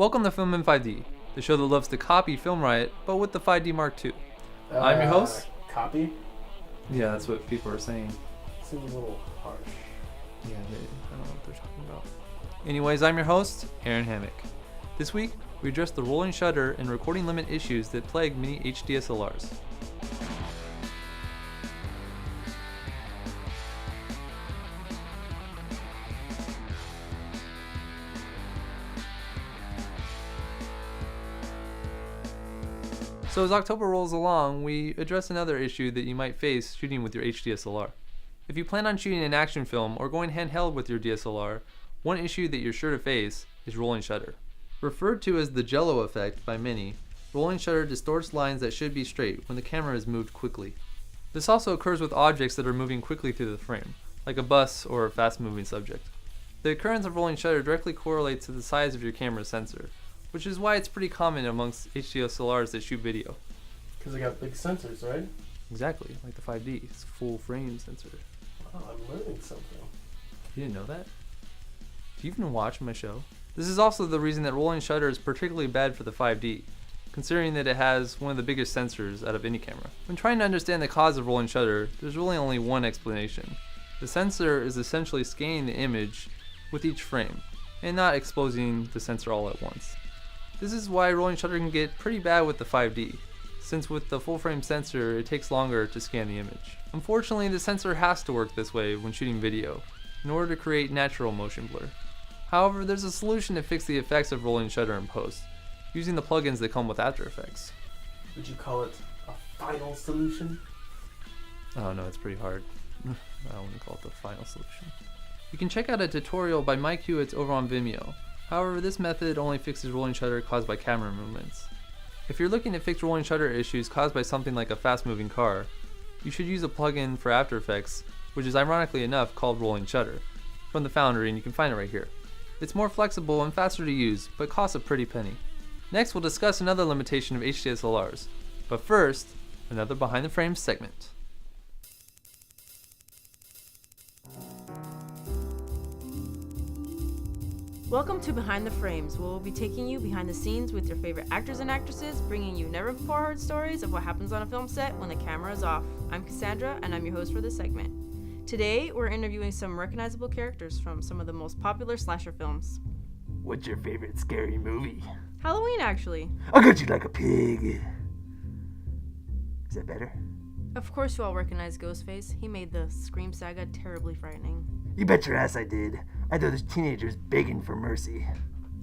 Welcome to FilmIn5D, the show that loves to copy Film Riot, but with the 5D Mark II. I'm your host. Copy? Yeah, that's what people are saying. Seems a little harsh. Yeah, I don't know what they're talking about. Anyways, I'm your host, Aaron Hammock. This week, we address the rolling shutter and recording limit issues that plague many HDSLRs. So as October rolls along, we address another issue that you might face shooting with your HDSLR. If you plan on shooting an action film or going handheld with your DSLR, one issue that you're sure to face is rolling shutter. Referred to as the jello effect by many, rolling shutter distorts lines that should be straight when the camera is moved quickly. This also occurs with objects that are moving quickly through the frame, like a bus or a fast-moving subject. The occurrence of rolling shutter directly correlates to the size of your camera's sensor, which is why it's pretty common amongst HDSLRs that shoot video. Because they got big sensors, right? Exactly, like the 5D, it's full frame sensor. Wow, I'm learning something. You didn't know that? Do you even watch my show? This is also the reason that rolling shutter is particularly bad for the 5D, considering that it has one of the biggest sensors out of any camera. When trying to understand the cause of rolling shutter, there's really only one explanation. The sensor is essentially scanning the image with each frame, and not exposing the sensor all at once. This is why rolling shutter can get pretty bad with the 5D, since with the full frame sensor it takes longer to scan the image. Unfortunately, the sensor has to work this way when shooting video, in order to create natural motion blur. However, there's a solution to fix the effects of rolling shutter in post, using the plugins that come with After Effects. Would you call it a final solution? Oh no, it's pretty hard. I wouldn't call it the final solution. You can check out a tutorial by Mike Hewitt over on Vimeo. However, this method only fixes rolling shutter caused by camera movements. If you're looking to fix rolling shutter issues caused by something like a fast-moving car, you should use a plugin for After Effects, which is ironically enough called Rolling Shutter, from the Foundry, and you can find it right here. It's more flexible and faster to use, but costs a pretty penny. Next, we'll discuss another limitation of HDSLRs, but first, another Behind the Frames segment. Welcome to Behind the Frames, where we'll be taking you behind the scenes with your favorite actors and actresses, bringing you never-before-heard stories of what happens on a film set when the camera is off. I'm Cassandra, and I'm your host for this segment. Today, we're interviewing some recognizable characters from some of the most popular slasher films. What's your favorite scary movie? Halloween, actually. I'll cut you like a pig. Is that better? Of course you all recognize Ghostface. He made the Scream saga terribly frightening. You bet your ass I did. I thought those teenagers begging for mercy.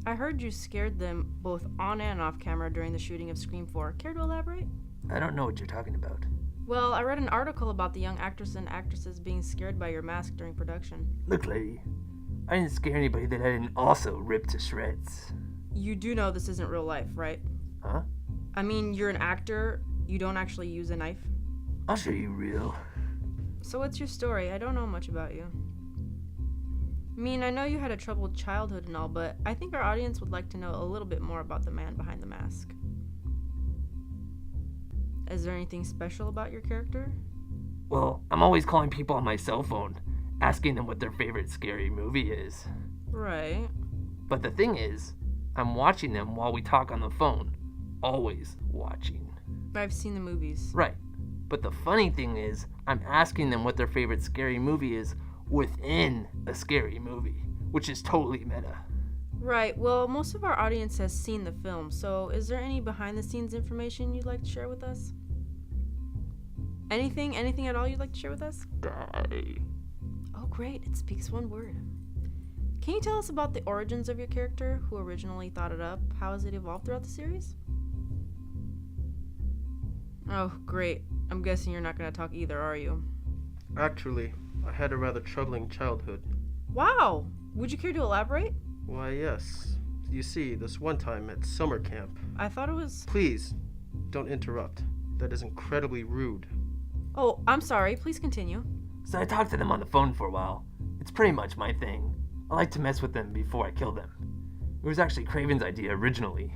I heard you scared them both on and off camera during the shooting of Scream 4. Care to elaborate? I don't know what you're talking about. Well, I read an article about the young actors and actresses being scared by your mask during production. Look, lady, I didn't scare anybody that I didn't also rip to shreds. You do know this isn't real life, right? Huh? I mean, you're an actor. You don't actually use a knife. I'll show you real. So what's your story? I don't know much about you. I mean, I know you had a troubled childhood and all, but I think our audience would like to know a little bit more about the man behind the mask. Is there anything special about your character? Well, I'm always calling people on my cell phone, asking them what their favorite scary movie is. Right. But the thing is, I'm watching them while we talk on the phone. Always watching. I've seen the movies. Right. But the funny thing is, I'm asking them what their favorite scary movie is within a scary movie, which is totally meta. Right. Well, most of our audience has seen the film, so is there any behind-the-scenes information you'd like to share with us? Anything at all you'd like to share with us? Die. Oh, great. It speaks one word. Can you tell us about the origins of your character, who originally thought it up? How has it evolved throughout the series? Oh, great. I'm guessing you're not going to talk either, are you? Actually, I had a rather troubling childhood. Wow! Would you care to elaborate? Why, yes. You see, this one time at summer camp... I thought it was... Please, don't interrupt. That is incredibly rude. Oh, I'm sorry. Please continue. So I talked to them on the phone for a while. It's pretty much my thing. I like to mess with them before I kill them. It was actually Craven's idea originally.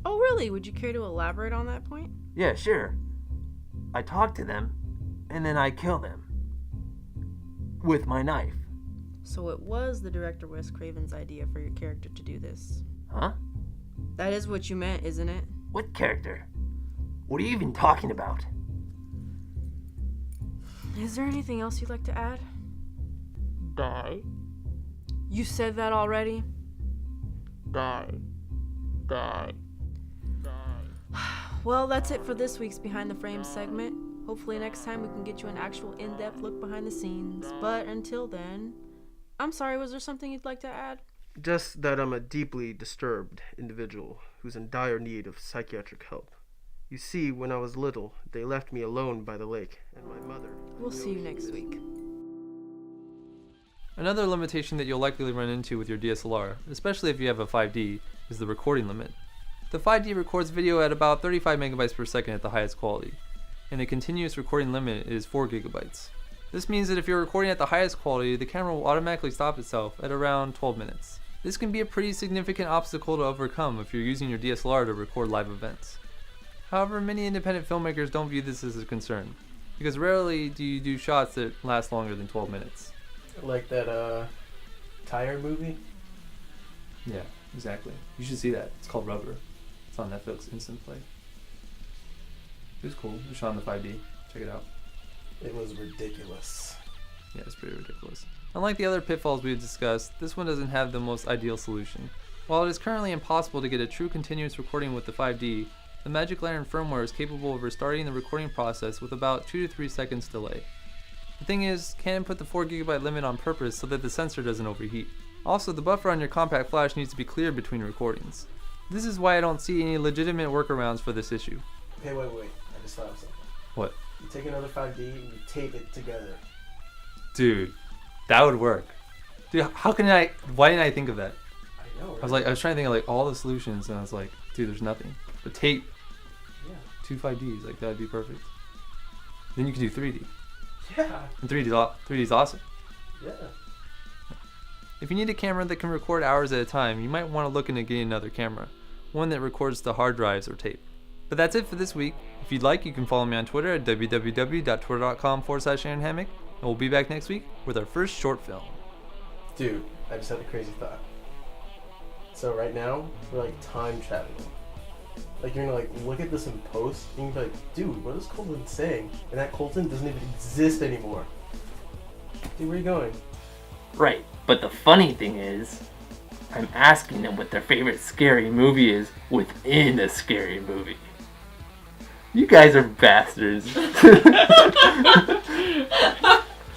Oh, really? Would you care to elaborate on that point? Yeah, sure. I talk to them, and then I kill them. With my knife. So it was the director Wes Craven's idea for your character to do this. Huh? That is what you meant, isn't it? What character? What are you even talking about? Is there anything else you'd like to add? Die. You said that already? Die. Die. Well, that's it for this week's Behind the Frames segment. Hopefully next time we can get you an actual in-depth look behind the scenes. But until then, I'm sorry, was there something you'd like to add? Just that I'm a deeply disturbed individual who's in dire need of psychiatric help. You see, when I was little, they left me alone by the lake, and my mother... We'll see you next week. Another limitation that you'll likely run into with your DSLR, especially if you have a 5D, is the recording limit. The 5D records video at about 35 megabytes per second at the highest quality, and the continuous recording limit is 4 gigabytes. This means that if you're recording at the highest quality, the camera will automatically stop itself at around 12 minutes. This can be a pretty significant obstacle to overcome if you're using your DSLR to record live events. However, many independent filmmakers don't view this as a concern, because rarely do you do shots that last longer than 12 minutes. Like that, tire movie? Yeah, exactly. You should see that. It's called Rubber. It's on Netflix Instant Play. It was cool. It was shot on the 5D. Check it out. It was ridiculous. Yeah, it's pretty ridiculous. Unlike the other pitfalls we've discussed, this one doesn't have the most ideal solution. While it is currently impossible to get a true continuous recording with the 5D, the Magic Lantern firmware is capable of restarting the recording process with about 2 to 3 seconds delay. The thing is, Canon put the 4 GB limit on purpose so that the sensor doesn't overheat. Also, the buffer on your compact flash needs to be cleared between recordings. This is why I don't see any legitimate workarounds for this issue. Okay, wait. I just thought of something. What? You take another 5D and you tape it together. Dude, that would work. Dude, why didn't I think of that? I know, right? I was trying to think of like all the solutions and I was like, dude, there's nothing. But tape Yeah. 2 5Ds, like that would be perfect. Then you can do 3D. Yeah. And 3D's awesome. Yeah. If you need a camera that can record hours at a time, you might want to look into getting another camera, one that records to hard drives or tape. But that's it for this week. If you'd like, you can follow me on Twitter at www.twitter.com/AaronHammock, and we'll be back next week with our first short film. Dude, I just had a crazy thought. So right now, we're like time traveling. Like you're gonna like look at this in post, and you're gonna be like, dude, what is Colton saying? And that Colton doesn't even exist anymore. Dude, where are you going? Right, but the funny thing is, I'm asking them what their favorite scary movie is within a scary movie. You guys are bastards.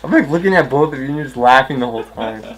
I'm like looking at both of you and you're just laughing the whole time.